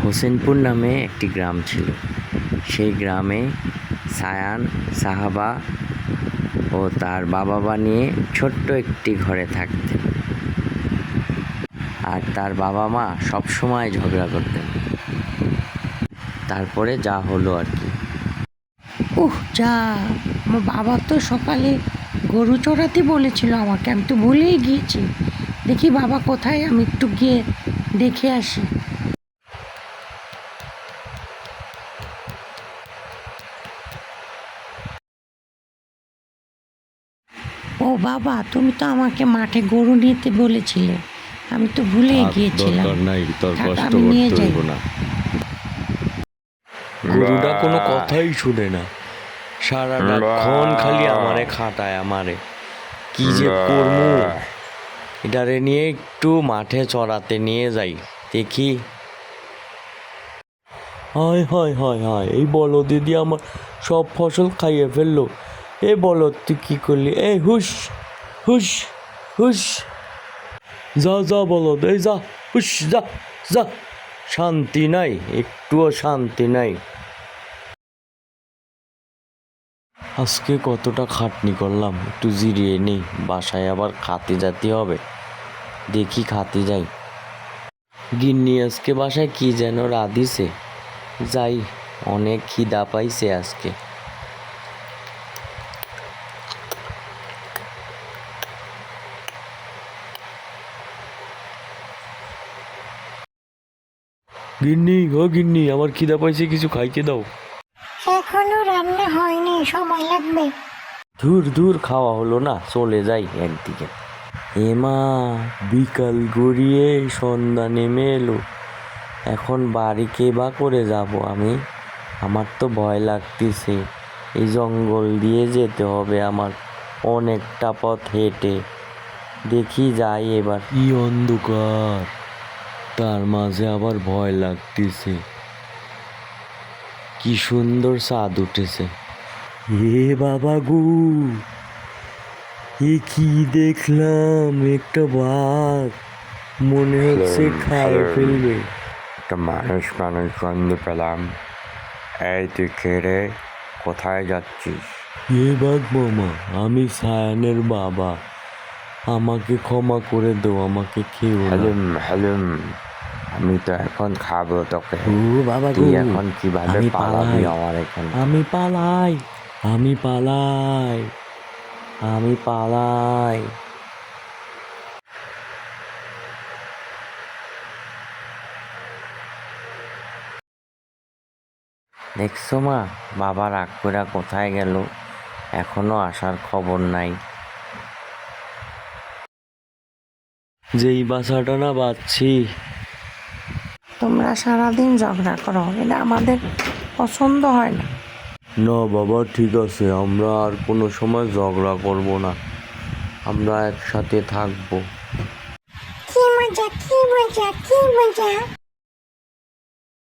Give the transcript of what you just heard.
হোসেনপুর নামে একটি গ্রাম ছিল। সেই গ্রামে সায়ান সাহাবা ও তার বাবা নিয়ে ছোট্ট একটি ঘরে থাকতেন। আর তার বাবা মা সবসময় ঝগড়া করতেন। তারপরে যা হলো আর কি। যা, আমার বাবা তো সকালে গরু চড়াতে বলেছিল আমাকে, আমি তো ভুলেই গিয়েছি। দেখি বাবা কোথায়, আমি একটু গিয়ে দেখে আসি। ও বাবা, তুমি তো আমাকে মাঠে গরু নিতে বলেছিলে, আমি তো ভুলেই গিয়েছিলাম। দরকার নাই, তোর থাক, কষ্ট আমি নিয়ে করতে যাই। হইব না। গরুটা কোনো কথাই শুনে না, সারাটাক্ষণ খালি আমারে খাটায়। আমারে কি যে করমু, এটারে নিয়ে একটু মাঠে চড়াতে নিয়ে যাই, দেখি। হায় হায় হায় হায়, এই বলদ দিদি আমার সব ফসল খাইয়ে ফেললো। এ বলদ, তুই কি করলি? এই হুস হুস হুস, যা যা বলদ, এই যা, হুস যা যা। শান্তি নাই, একটুও শান্তি নাই। আজকে কতটা খাটনি করলাম, একটু জিরিয়ে নেই, বাসায় আবার খাতে যেতে হবে। দেখি খাতে যাই। গিন্নি আজকে বাসায় কি যেন রাঁধিছে, যাই, অনেক খিদা পাইছে আজকে। গিন্নি, ও গিন্নি, আমার খিদা পাইছে, কিছু খাইতে দাও। এখনো রান্না হয়নি, সময় লাগবে। ধুর ধুর, খাওয়া হলো না, চলে যাই একদিকে। এমা, বিকাল গড়িয়ে সন্ধ্যা নেমে এলো, এখন বাড়ি কে বা করে যাব আমি? আমার তো ভয় লাগতেছে, এই জঙ্গল দিয়ে যেতে হবে আমার অনেকটা পথ হেঁটে। দেখি যাই এবার। কি অন্ধকার, তার মাঝে আবার ভয় লাগতেছে। কি সুন্দর চাঁদ উঠেছে। হে বাবা গো, এ কি দেখলাম? একটা বাঘ, মনে হচ্ছে খায় ফেলবে। একটা মানুষ গন্ধ পেলাম। এই তুই কে রে? কোথায় যাচ্ছিস? এ বাঘ মামা, আমি সায়ানের বাবা, আমাকে ক্ষমা করে দাও, আমাকে খেও না। হালুম, আমি তো এখন খাবো তোকে। ও বাবা গো, এখন কিভাবে পালাবি আমার এখানে? আমি পালাই, আমি পালাই, আমি পালাই। দেখছো মা, বাবা রাগ করে কোথায় গেল, এখনো আসার খবর নাই। যেই বাসাটা না বাঁচছি। তোমরা সারাদিন ঝগড়া করো, এটা আমাদের পছন্দ হয় না। না বাবা, ঠিক আছে, আমরা আর কোনো সময় ঝগড়া করব না, আমরা একসাথে থাকবো। কি মজা, কি মজা, কি মজা।